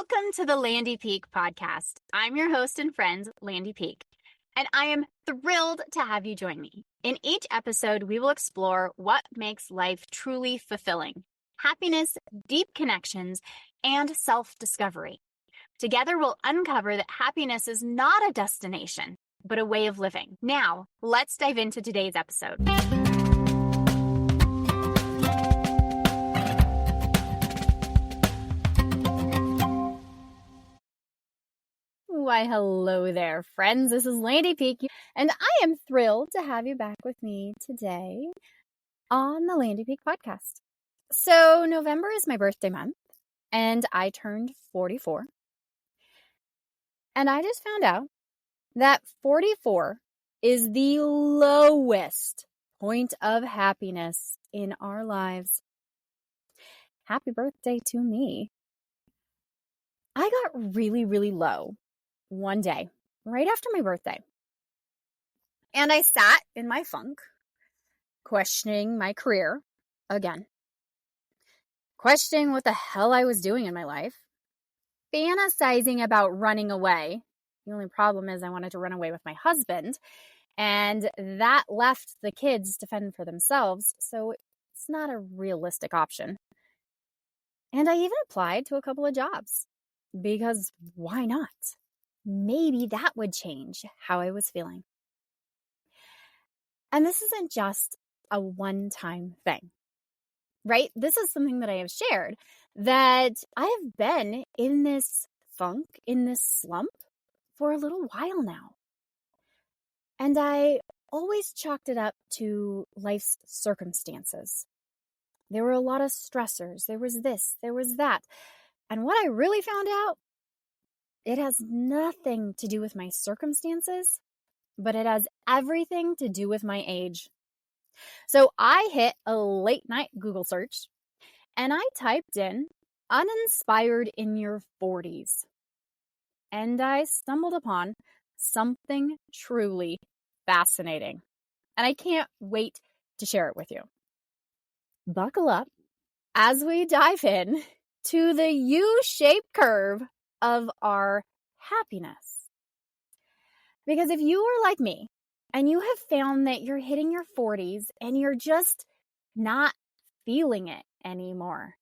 Welcome to the Landy Peek podcast. I'm your host and friend, Landy Peek, and I am thrilled to have you join me. In each episode, we will explore what makes life truly fulfilling: happiness, deep connections, and self-discovery. Together, we'll uncover that happiness is not a destination, but a way of living. Now, let's dive into today's episode. Why, hello there, friends. This is Landy Peek, and I am thrilled to have you back with me today on the Landy Peek podcast. So, November is my birthday month, and I turned 44. And I just found out that 44 is the lowest point of happiness in our lives. Happy birthday to me. I got really low one day, right after my birthday. And I sat in my funk, questioning my career again, questioning what the hell I was doing in my life, fantasizing about running away. The only problem is I wanted to run away with my husband, and that left the kids to fend for themselves, so it's not a realistic option. And I even applied to a couple of jobs, because why not? Maybe that would change how I was feeling. And this isn't just a one-time thing, right? This is something that I have shared, that I have been in this funk, in this slump, for a little while now. And I always chalked it up to life's circumstances. There were a lot of stressors. There was this, there was that. And what I really found out, it has nothing to do with my circumstances, but it has everything to do with my age. So I hit a late night Google search and I typed in uninspired in your 40s. And I stumbled upon something truly fascinating. And I can't wait to share it with you. Buckle up as we dive in to the U-shaped curve of our happiness. Because if you are like me and you have found that you're hitting your 40s and you're just not feeling it anymore,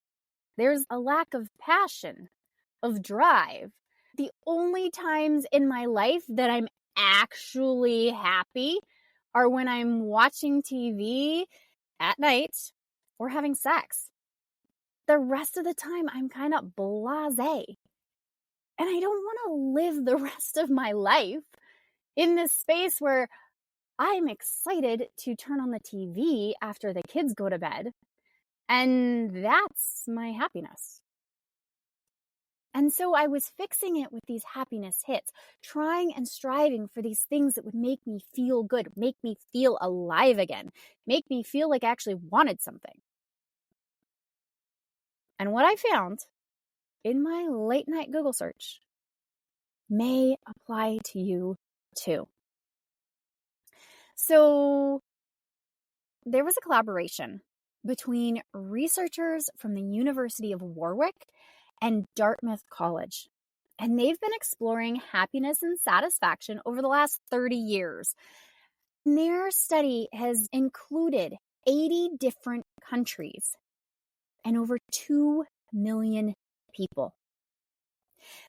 there's a lack of passion, of drive. The only times in my life that I'm actually happy are when I'm watching TV at night or having sex. The rest of the time, I'm kind of blasé. And I don't want to live the rest of my life in this space where I'm excited to turn on the TV after the kids go to bed. And that's my happiness. And so I was fixing it with these happiness hits, trying and striving for these things that would make me feel good, make me feel alive again, make me feel like I actually wanted something. And what I found in my late night Google search may apply to you too. So there was a collaboration between researchers from the University of Warwick and Dartmouth College. And they've been exploring happiness and satisfaction over the last 30 years. And their study has included 80 different countries and over 2 million people.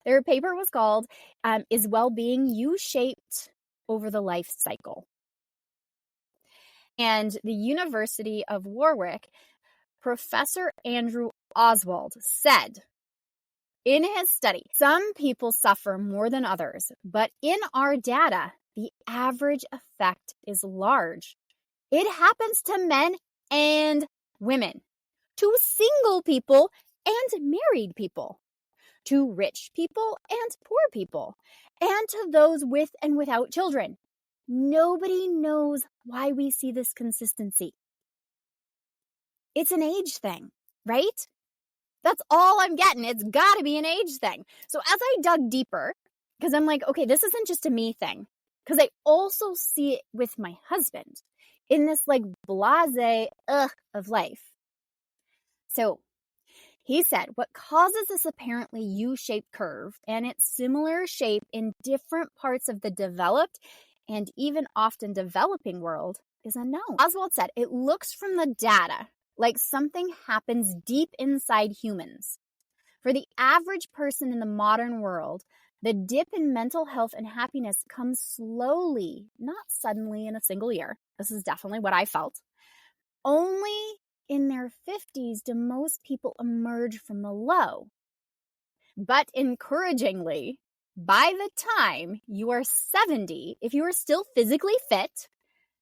Their paper was called, Is Well-Being U-Shaped Over the Life Cycle? And the University of Warwick, Professor Andrew Oswald said, in his study, some people suffer more than others, but in our data, the average effect is large. It happens to men and women, to single people and married people, to rich people and poor people, and to those with and without children. Nobody knows why we see this consistency. It's an age thing, right? That's all I'm getting. It's got to be an age thing. So as I dug deeper, because I'm like, okay, this isn't just a me thing, because I also see it with my husband in this like blasé of life. So He said what causes this apparently U-shaped curve and its similar shape in different parts of the developed and even often developing world is unknown. Oswald said it looks from the data like something happens deep inside humans. For the average person in the modern world, the dip in mental health and happiness comes slowly, not suddenly in a single year. This is definitely what I felt. Only in their 50s do most people emerge from the low. But encouragingly, by the time you are 70, if you are still physically fit,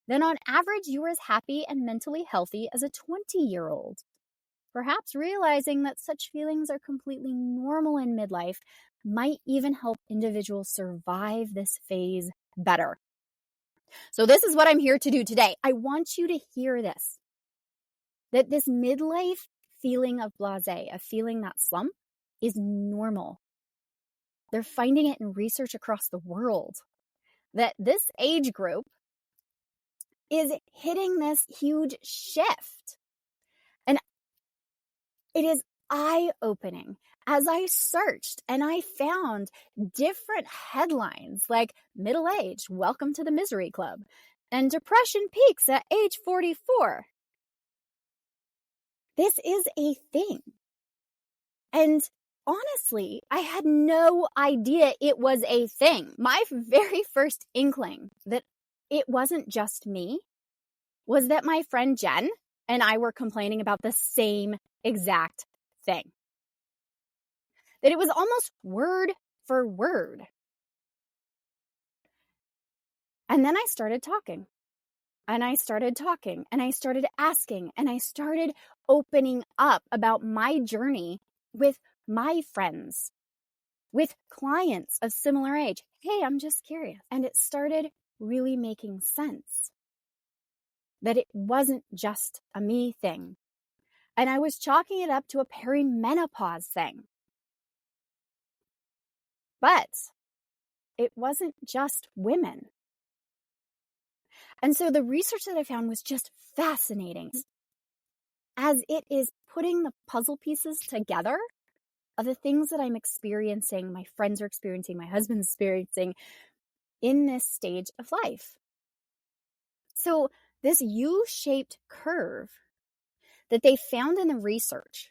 then on average you are as happy and mentally healthy as a 20-year-old. Perhaps realizing that such feelings are completely normal in midlife might even help individuals survive this phase better. So this is what I'm here to do today. I want you to hear this, that this midlife feeling of blasé, of feeling that slump, is normal. They're finding it in research across the world, that this age group is hitting this huge shift. And it is eye-opening. As I searched and I found different headlines like middle age, welcome to the misery club, and depression peaks at age 44. This is a thing. And honestly, I had no idea it was a thing. My very first inkling that it wasn't just me was that my friend Jen and I were complaining about the same exact thing. That it was almost word for word. And then I started talking. And I started talking. And I started asking. And I started opening up about my journey with my friends, with clients of similar age. Hey, I'm just curious. And it started really making sense. That it wasn't just a me thing. And I was chalking it up to a perimenopause thing. But it wasn't just women. And so the research that I found was just fascinating, as it is putting the puzzle pieces together of the things that I'm experiencing, my friends are experiencing, my husband's experiencing in this stage of life. So this U-shaped curve that they found in the research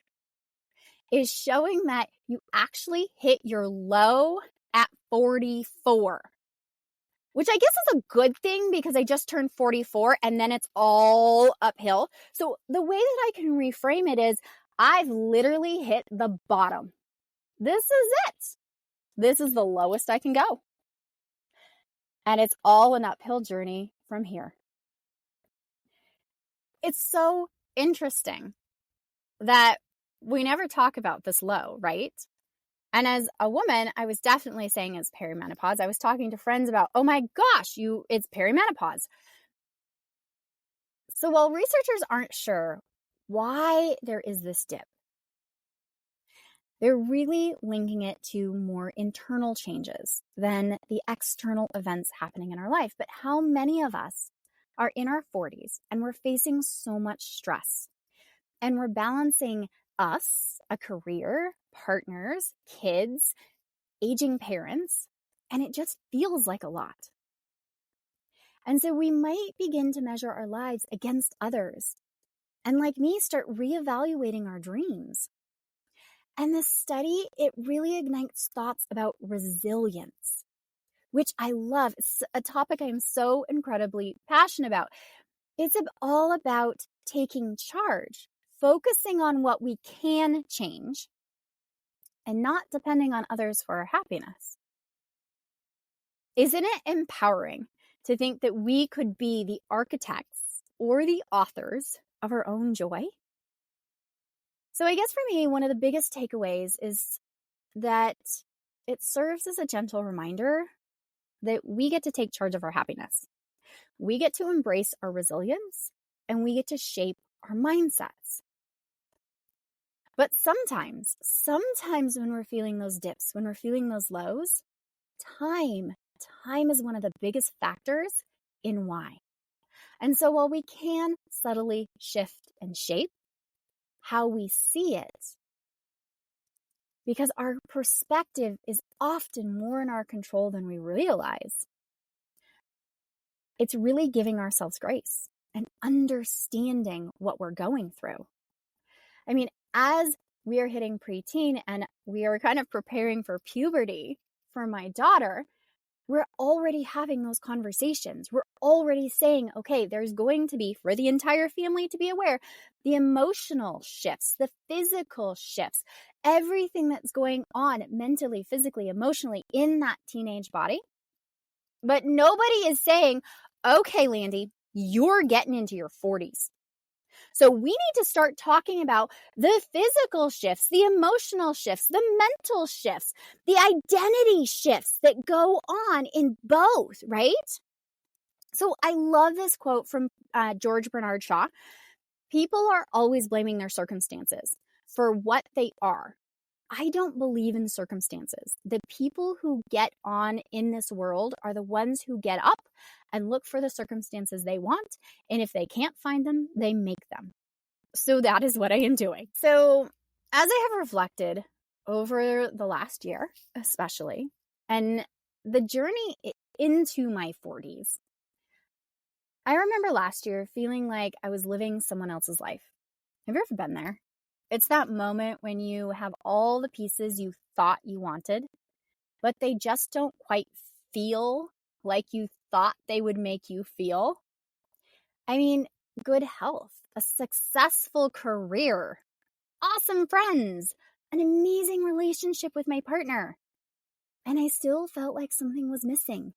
is showing that you actually hit your low at 44. Which I guess is a good thing because I just turned 44 and then it's all uphill. So the way that I can reframe it is I've literally hit the bottom. This is it. This is the lowest I can go. And it's all an uphill journey from here. It's so interesting that we never talk about this low, right? And as a woman, I was definitely saying it's perimenopause. I was talking to friends about, oh my gosh, it's perimenopause. So while researchers aren't sure why there is this dip, they're really linking it to more internal changes than the external events happening in our life. But how many of us are in our 40s and we're facing so much stress and we're balancing us, a career, partners, kids, aging parents, and it just feels like a lot. And so we might begin to measure our lives against others. And like me, start reevaluating our dreams. And this study, it really ignites thoughts about resilience, which I love. It's a topic I'm so incredibly passionate about. It's all about taking charge, focusing on what we can change, and not depending on others for our happiness. Isn't it empowering to think that we could be the architects or the authors of our own joy? So I guess for me, one of the biggest takeaways is that it serves as a gentle reminder that we get to take charge of our happiness. We get to embrace our resilience and we get to shape our mindsets. But sometimes when we're feeling those dips, when we're feeling those lows, time is one of the biggest factors in why. And so while we can subtly shift and shape how we see it, because our perspective is often more in our control than we realize. It's really giving ourselves grace and understanding what we're going through. I mean, as we are hitting preteen and we are kind of preparing for puberty for my daughter, we're already having those conversations. We're already saying, okay, there's going to be, for the entire family to be aware, the emotional shifts, the physical shifts, everything that's going on mentally, physically, emotionally in that teenage body. But nobody is saying, okay, Landy, you're getting into your 40s. So we need to start talking about the physical shifts, the emotional shifts, the mental shifts, the identity shifts that go on in both, right? So I love this quote from George Bernard Shaw. People are always blaming their circumstances for what they are. I don't believe in circumstances. The people who get on in this world are the ones who get up and look for the circumstances they want. And if they can't find them, they make them. So that is what I am doing. So as I have reflected over the last year, especially, and the journey into my 40s, I remember last year feeling like I was living someone else's life. Have you ever been there? It's that moment when you have all the pieces you thought you wanted, but they just don't quite feel like you thought they would make you feel. I mean, good health, a successful career, awesome friends, an amazing relationship with my partner. And I still felt like something was missing.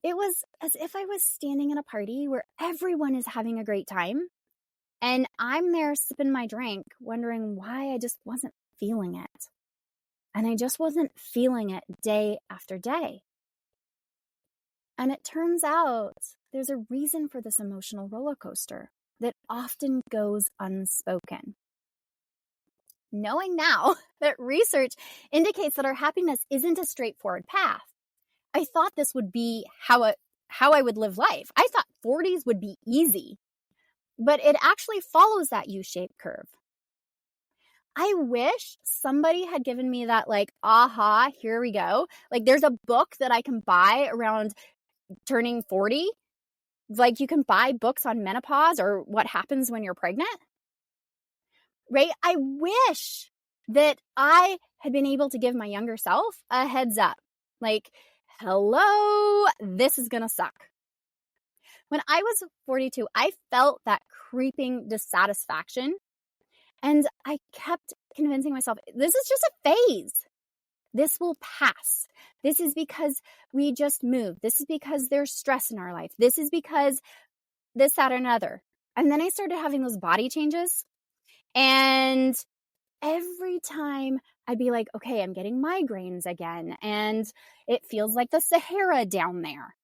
It was as if I was standing at a party where everyone is having a great time. And I'm there sipping my drink, wondering why I just wasn't feeling it. And I just wasn't feeling it day after day. And it turns out there's a reason for this emotional roller coaster that often goes unspoken. Knowing now that research indicates that our happiness isn't a straightforward path, I thought this would be how I would live life. I thought 40s would be easy. But it actually follows that U-shaped curve. I wish somebody had given me that aha, here we go. There's a book that I can buy around turning 40. You can buy books on menopause or what happens when you're pregnant. Right? I wish that I had been able to give my younger self a heads up. Hello, this is going to suck. When I was 42, I felt that creeping dissatisfaction, and I kept convincing myself, this is just a phase. This will pass. This is because we just moved. This is because there's stress in our life. This is because this, that, or another. And then I started having those body changes, and every time I'd be like, okay, I'm getting migraines again, and it feels like the Sahara down there.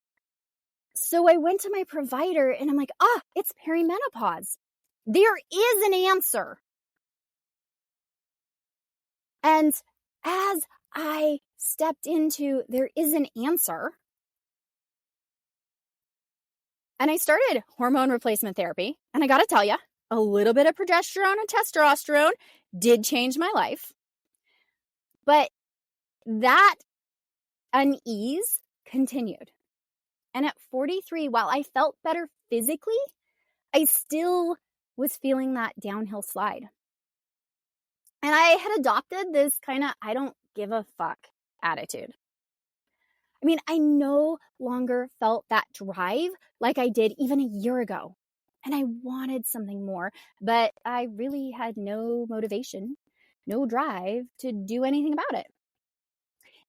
So I went to my provider and I'm like, it's perimenopause. There is an answer. And as I stepped into there is an answer, and I started hormone replacement therapy, and I got to tell you, a little bit of progesterone and testosterone did change my life. But that unease continued. And at 43, while I felt better physically, I still was feeling that downhill slide. And I had adopted this kind of I don't give a fuck attitude. I mean, I no longer felt that drive like I did even a year ago. And I wanted something more, but I really had no motivation, no drive to do anything about it.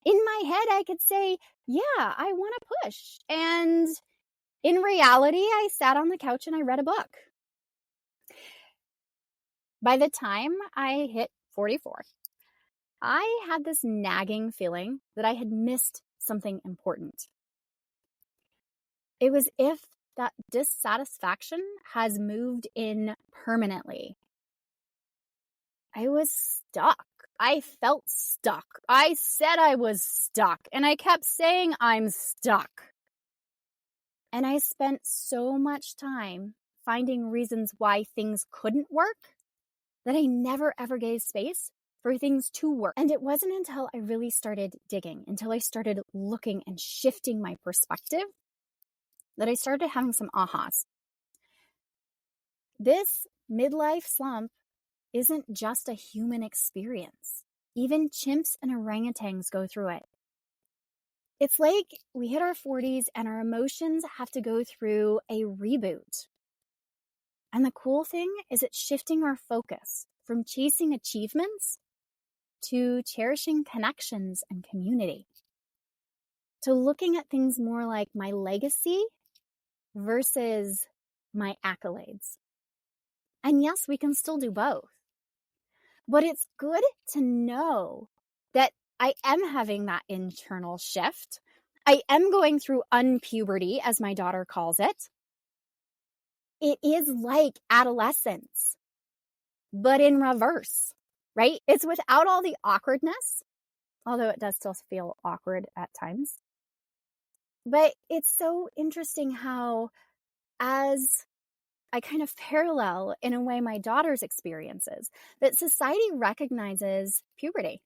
In my head, I could say, yeah, I want to push. And in reality, I sat on the couch and I read a book. By the time I hit 44, I had this nagging feeling that I had missed something important. It was if that dissatisfaction has moved in permanently. I was stuck. I felt stuck. I said I was stuck, and I kept saying I'm stuck. And I spent so much time finding reasons why things couldn't work that I never ever gave space for things to work. And it wasn't until I really started digging, until I started looking and shifting my perspective, that I started having some ahas. This midlife slump isn't just a human experience. Even chimps and orangutans go through it. It's like we hit our 40s and our emotions have to go through a reboot. And the cool thing is it's shifting our focus from chasing achievements to cherishing connections and community, to looking at things more like my legacy versus my accolades. And yes, we can still do both. But it's good to know that I am having that internal shift. I am going through unpuberty, as my daughter calls it. It is like adolescence, but in reverse, right? It's without all the awkwardness, although it does still feel awkward at times. But it's so interesting how, as I kind of parallel, in a way, my daughter's experiences, that society recognizes puberty.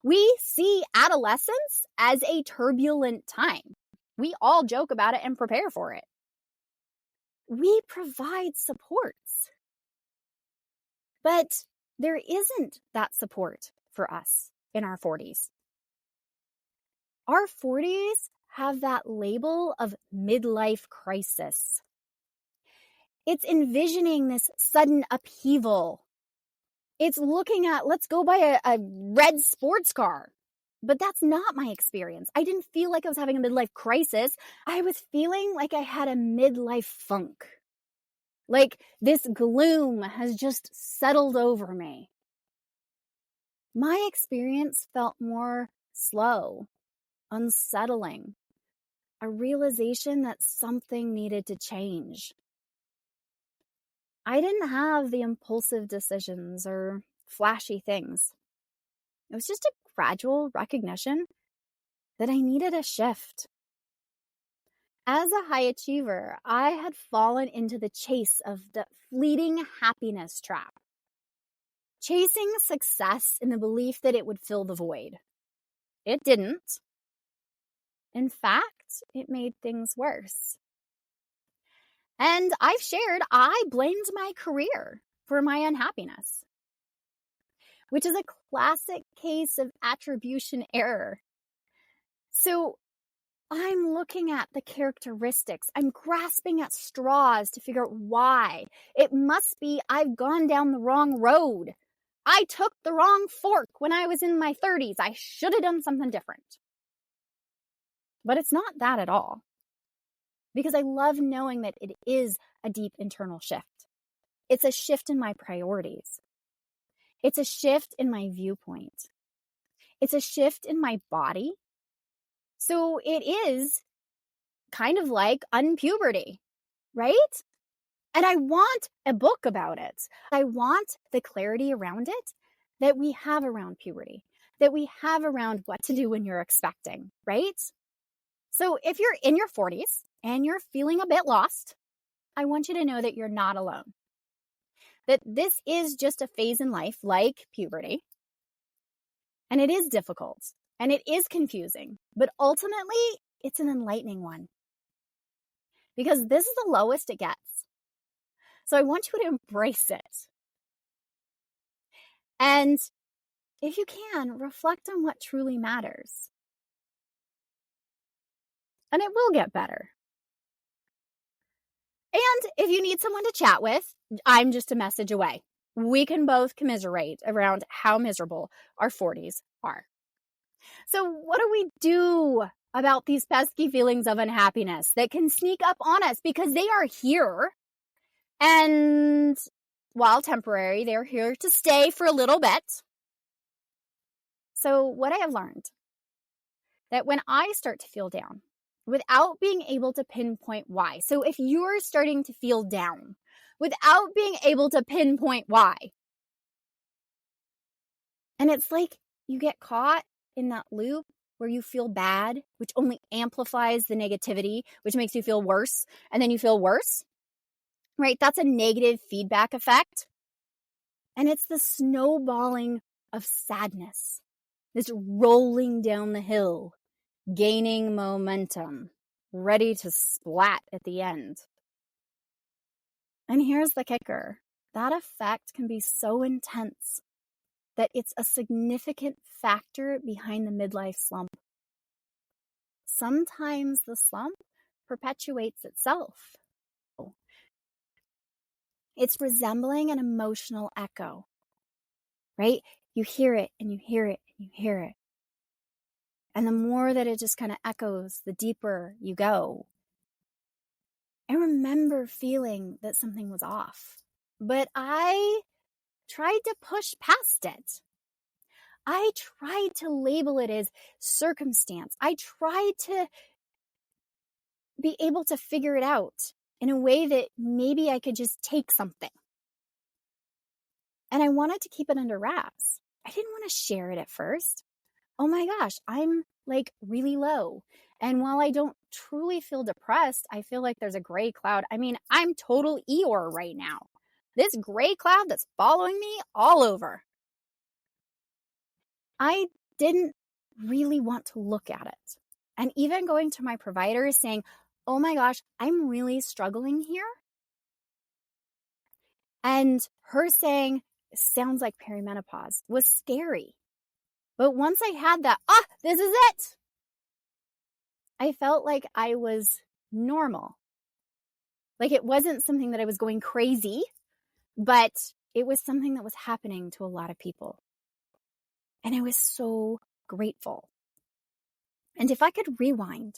We see adolescence as a turbulent time. We all joke about it and prepare for it. We provide supports. But there isn't that support for us in our 40s. Our 40s have that label of midlife crisis. It's envisioning this sudden upheaval. It's looking at, let's go buy a red sports car. But that's not my experience. I didn't feel like I was having a midlife crisis. I was feeling like I had a midlife funk. Like this gloom has just settled over me. My experience felt more slow, unsettling, a realization that something needed to change. I didn't have the impulsive decisions or flashy things. It was just a gradual recognition that I needed a shift. As a high achiever, I had fallen into the chase of the fleeting happiness trap, chasing success in the belief that it would fill the void. It didn't. In fact, it made things worse. And I've shared I blamed my career for my unhappiness, which is a classic case of attribution error. So I'm looking at the characteristics. I'm grasping at straws to figure out why. It must be I've gone down the wrong road. I took the wrong fork when I was in my 30s. I should have done something different. But it's not that at all. Because I love knowing that it is a deep internal shift. It's a shift in my priorities. It's a shift in my viewpoint. It's a shift in my body. So it is kind of like unpuberty, right? And I want a book about it. I want the clarity around it that we have around puberty, that we have around what to do when you're expecting, right? So if you're in your 40s and you're feeling a bit lost, I want you to know that you're not alone. That this is just a phase in life like puberty. And it is difficult and it is confusing, but ultimately it's an enlightening one. Because this is the lowest it gets. So I want you to embrace it. And if you can, reflect on what truly matters. And it will get better. And if you need someone to chat with, I'm just a message away. We can both commiserate around how miserable our 40s are. So what do we do about these pesky feelings of unhappiness that can sneak up on us? Because they are here. And while temporary, they're here to stay for a little bit. So what I have learned, that when I start to feel down, without being able to pinpoint why. So if you're starting to feel down without being able to pinpoint why, and it's like you get caught in that loop where you feel bad, which only amplifies the negativity, which makes you feel worse, and then you feel worse, right? That's a negative feedback effect. And it's the snowballing of sadness, this rolling down the hill, gaining momentum, ready to splat at the end. And here's the kicker. That effect can be so intense that it's a significant factor behind the midlife slump. Sometimes the slump perpetuates itself. It's resembling an emotional echo, right? You hear it and you hear it and you hear it. And the more that it just kind of echoes, the deeper you go. I remember feeling that something was off, but I tried to push past it. I tried to label it as circumstance. I tried to be able to figure it out in a way that maybe I could just take something. And I wanted to keep it under wraps. I didn't want to share it at first. Oh my gosh, I'm like really low. And while I don't truly feel depressed, I feel like there's a gray cloud. I mean, I'm total Eeyore right now. This gray cloud that's following me all over. I didn't really want to look at it. And even going to my provider saying, oh my gosh, I'm really struggling here. And her saying, sounds like perimenopause, was scary. But once I had that, this is it. I felt like I was normal. Like it wasn't something that I was going crazy, but it was something that was happening to a lot of people. And I was so grateful. And if I could rewind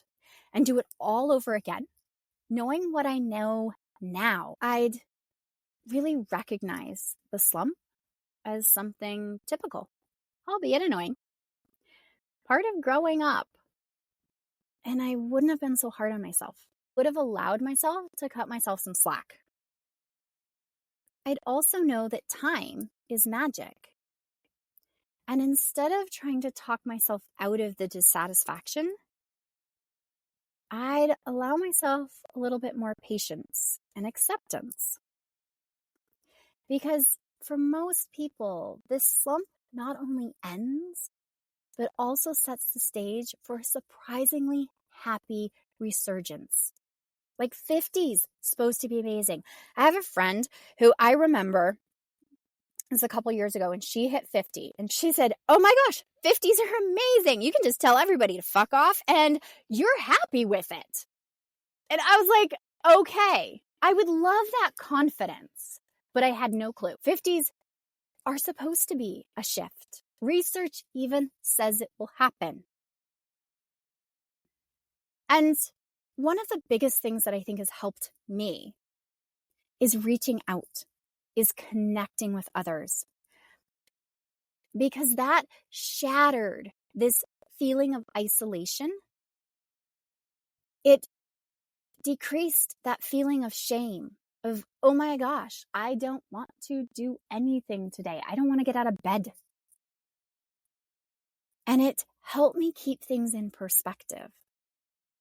and do it all over again, knowing what I know now, I'd really recognize the slump as something typical, albeit annoying, part of growing up. And I wouldn't have been so hard on myself. Would have allowed myself to cut myself some slack. I'd also know that time is magic. And instead of trying to talk myself out of the dissatisfaction, I'd allow myself a little bit more patience and acceptance. Because for most people, this slump not only ends, but also sets the stage for a surprisingly happy resurgence. Like 50's supposed to be amazing. I have a friend who I remember, it was a couple years ago, and she hit 50. And she said, oh my gosh, 50's are amazing. You can just tell everybody to fuck off and you're happy with it. And I was like, okay, I would love that confidence, but I had no clue. 50's are supposed to be a shift. Research even says it will happen. And one of the biggest things that I think has helped me is reaching out, is connecting with others. Because that shattered this feeling of isolation. It decreased that feeling of shame, of, oh my gosh, I don't want to do anything today. I don't want to get out of bed. And it helped me keep things in perspective.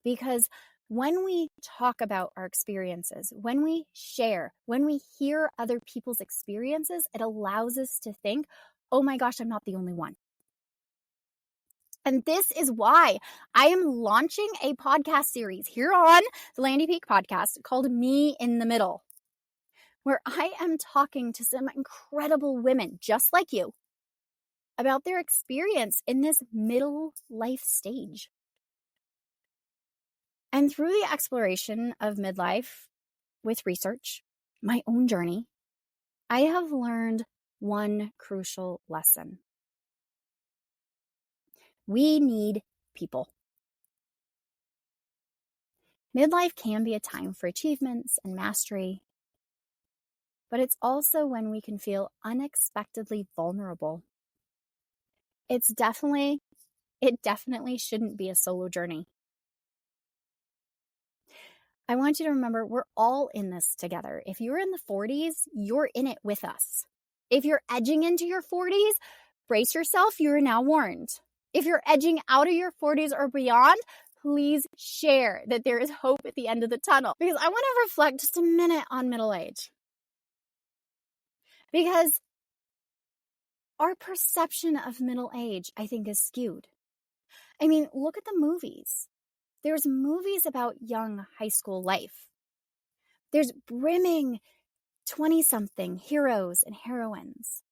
Because when we talk about our experiences, when we share, when we hear other people's experiences, it allows us to think, oh my gosh, I'm not the only one. And this is why I am launching a podcast series here on the Landy Peek podcast called Me in the Middle, where I am talking to some incredible women just like you about their experience in this middle life stage. And through the exploration of midlife with research, my own journey, I have learned one crucial lesson. We need people. Midlife can be a time for achievements and mastery, but it's also when we can feel unexpectedly vulnerable. It definitely shouldn't be a solo journey. I want you to remember we're all in this together. If you're in the 40's, you're in it with us. If you're edging into your 40's, brace yourself, you are now warned. If you're edging out of your 40's or beyond, please share that there is hope at the end of the tunnel. Because I want to reflect just a minute on middle age. Because our perception of middle age, I think, is skewed. I mean, look at the movies. There's movies about young high school life. There's brimming 20-something heroes and heroines.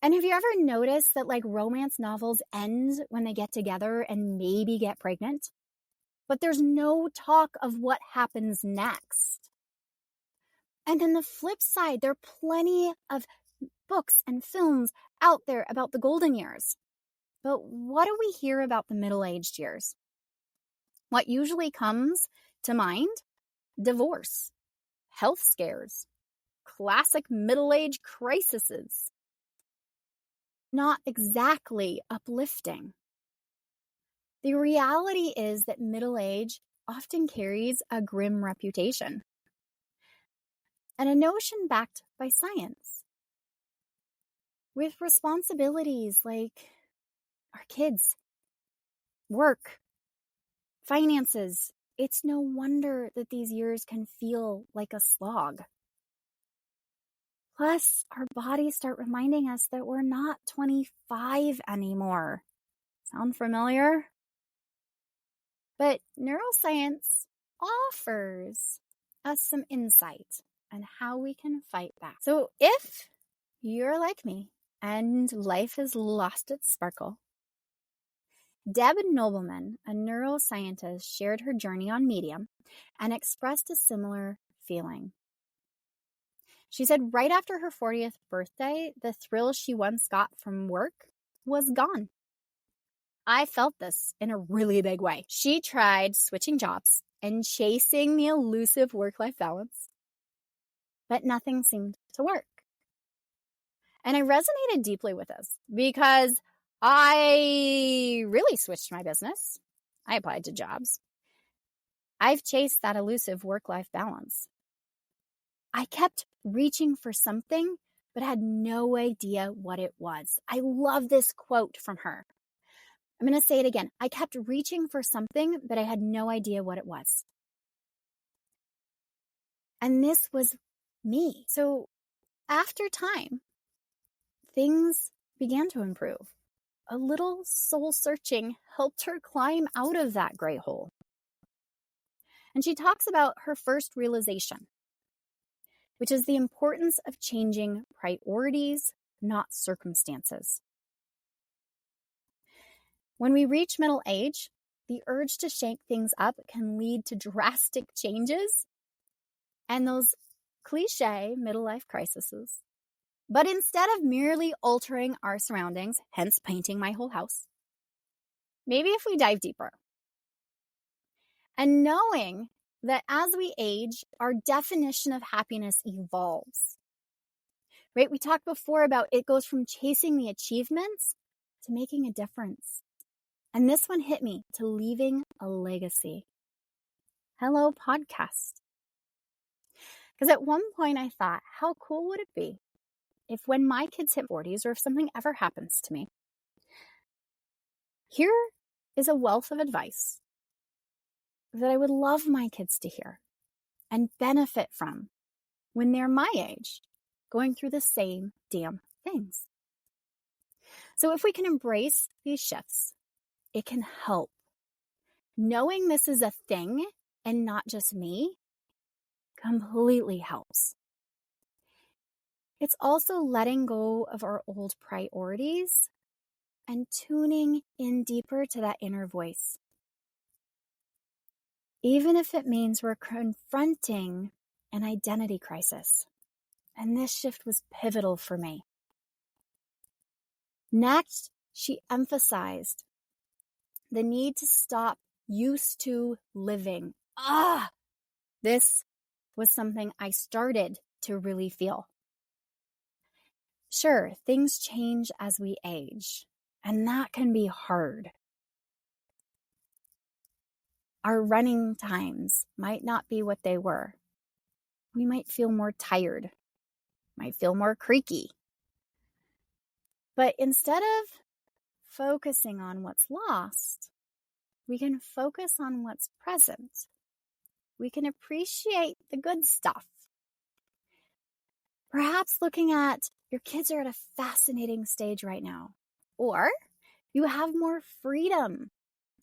And have you ever noticed that romance novels end when they get together and maybe get pregnant? But there's no talk of what happens next. And then the flip side, there are plenty of books and films out there about the golden years. But what do we hear about the middle-aged years? What usually comes to mind? Divorce, health scares, classic middle-age crises. Not exactly uplifting. The reality is that middle age often carries a grim reputation and a notion backed by science. With responsibilities like our kids, work, finances, it's no wonder that these years can feel like a slog. Plus, our bodies start reminding us that we're not 25 anymore. Sound familiar? But neuroscience offers us some insight on how we can fight back. So if you're like me and life has lost its sparkle, Deb Nobleman, a neuroscientist, shared her journey on Medium and expressed a similar feeling. She said right after her 40th birthday, the thrill she once got from work was gone. I felt this in a really big way. She tried switching jobs and chasing the elusive work-life balance, but nothing seemed to work. And I resonated deeply with this because I really switched my business. I applied to jobs. I've chased that elusive work-life balance. I kept reaching for something, but had no idea what it was. I love this quote from her. I'm going to say it again. I kept reaching for something, but I had no idea what it was. And this was me. So after time, things began to improve. A little soul searching helped her climb out of that gray hole. And she talks about her first realization, which is the importance of changing priorities, not circumstances. When we reach middle age, the urge to shake things up can lead to drastic changes and those cliche middle-life crises. But instead of merely altering our surroundings, hence painting my whole house, maybe if we dive deeper and knowing that as we age, our definition of happiness evolves, right? We talked before about it goes from chasing the achievements to making a difference. And this one hit me, to leaving a legacy. Hello, podcast. Because at one point I thought, how cool would it be if when my kids hit 40s or if something ever happens to me, here is a wealth of advice that I would love my kids to hear and benefit from when they're my age, going through the same damn things. So if we can embrace these shifts, it can help. Knowing this is a thing and not just me completely helps. It's also letting go of our old priorities and tuning in deeper to that inner voice. Even if it means we're confronting an identity crisis. And this shift was pivotal for me. Next, she emphasized the need to stop used to living. This was something I started to really feel. Sure, things change as we age, and that can be hard. Our running times might not be what they were. We might feel more tired, might feel more creaky. But instead of focusing on what's lost, we can focus on what's present. We can appreciate the good stuff. Perhaps looking at your kids are at a fascinating stage right now. Or you have more freedom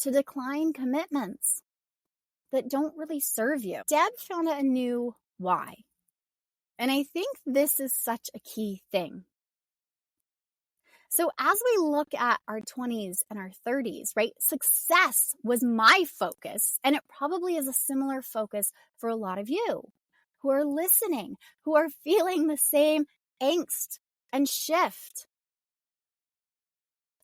to decline commitments that don't really serve you. Deb found a new why. And I think this is such a key thing. So as we look at our 20s and our 30s, right, success was my focus, and it probably is a similar focus for a lot of you who are listening, who are feeling the same angst and shift.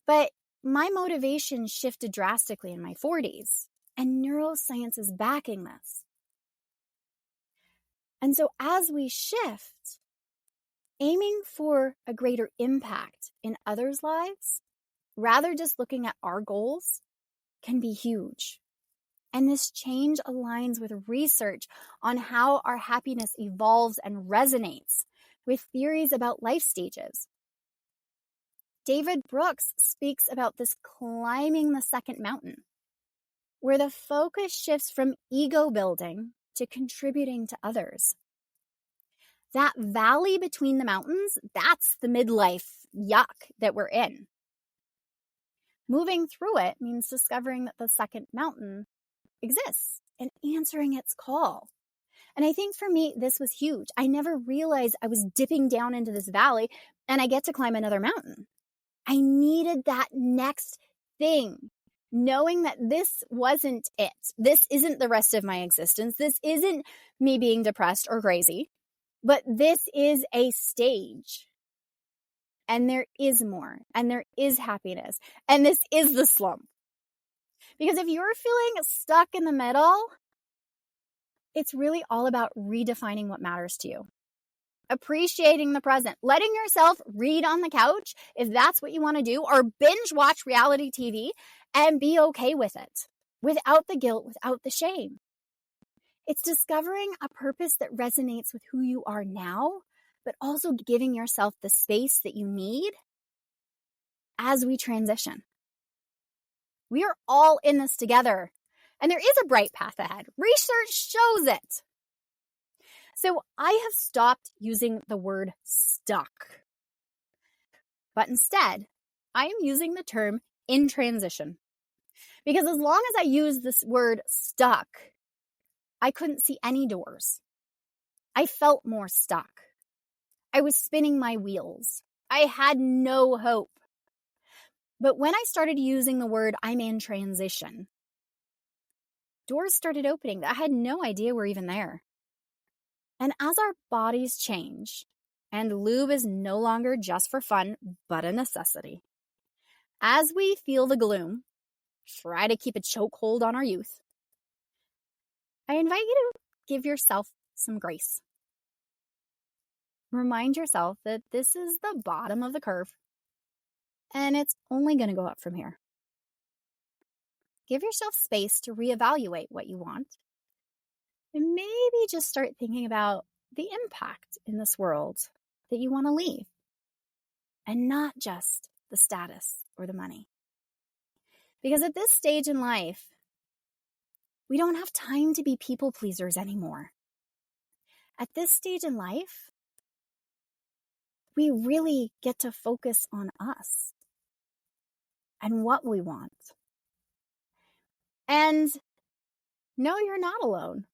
But my motivation shifted drastically in my 40s, and neuroscience is backing this. And so as we shift, aiming for a greater impact in others' lives, rather just looking at our goals, can be huge. And this change aligns with research on how our happiness evolves and resonates with theories about life stages. David Brooks speaks about this climbing the second mountain, where the focus shifts from ego building to contributing to others. That valley between the mountains, that's the midlife yuck that we're in. Moving through it means discovering that the second mountain exists and answering its call. And I think for me, this was huge. I never realized I was dipping down into this valley and I get to climb another mountain. I needed that next thing, knowing that this wasn't it. This isn't the rest of my existence. This isn't me being depressed or crazy, but this is a stage. And there is more, and there is happiness, and this is the slump. Because if you're feeling stuck in the middle, it's really all about redefining what matters to you. Appreciating the present, letting yourself read on the couch if that's what you want to do, or binge watch reality TV and be okay with it, without the guilt, without the shame. It's discovering a purpose that resonates with who you are now, but also giving yourself the space that you need as we transition. We are all in this together, and there is a bright path ahead. Research shows it. So I have stopped using the word stuck, but instead, I am using the term in transition. Because as long as I use this word stuck, I couldn't see any doors. I felt more stuck. I was spinning my wheels. I had no hope. But when I started using the word I'm in transition, doors started opening that I had no idea were even there. And as our bodies change, and lube is no longer just for fun, but a necessity, as we feel the gloom, try to keep a chokehold on our youth, I invite you to give yourself some grace. Remind yourself that this is the bottom of the curve, and it's only going to go up from here. Give yourself space to reevaluate what you want, and maybe just start thinking about the impact in this world that you want to leave, and not just the status or the money. Because at this stage in life, we don't have time to be people pleasers anymore. At this stage in life, we really get to focus on us and what we want. And no, you're not alone.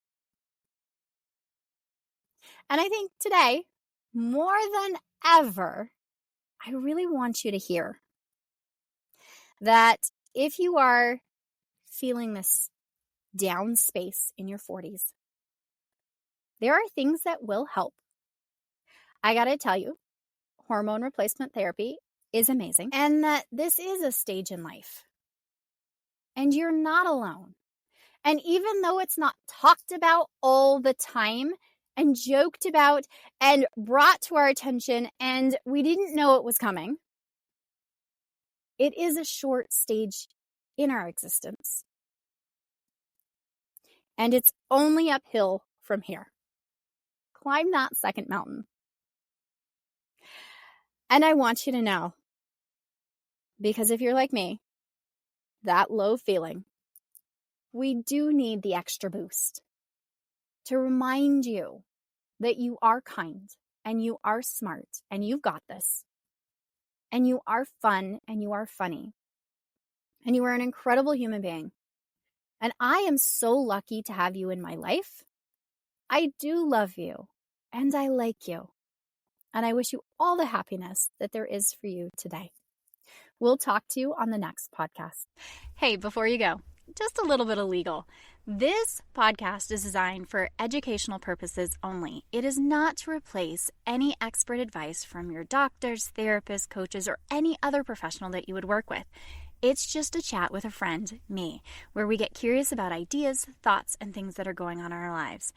And I think today, more than ever, I really want you to hear that if you are feeling this down space in your 40s, there are things that will help. I gotta tell you, hormone replacement therapy is amazing, and that this is a stage in life. And you're not alone. And even though it's not talked about all the time and joked about and brought to our attention and we didn't know it was coming, it is a short stage in our existence. And it's only uphill from here. Climb that second mountain. And I want you to know, because if you're like me, that low feeling, we do need the extra boost to remind you that you are kind and you are smart, and you've got this. And you are fun, and you are funny. And you are an incredible human being. And I am so lucky to have you in my life. I do love you, and I like you. And I wish you all the happiness that there is for you today. We'll talk to you on the next podcast. Hey, before you go, just a little bit of legal. This podcast is designed for educational purposes only. It is not to replace any expert advice from your doctors, therapists, coaches, or any other professional that you would work with. It's just a chat with a friend, me, where we get curious about ideas, thoughts, and things that are going on in our lives.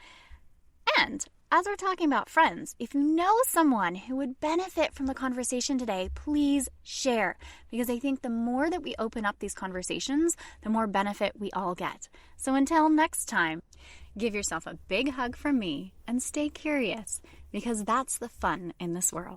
And as we're talking about friends, if you know someone who would benefit from the conversation today, please share, because I think the more that we open up these conversations, the more benefit we all get. So until next time, give yourself a big hug from me and stay curious, because that's the fun in this world.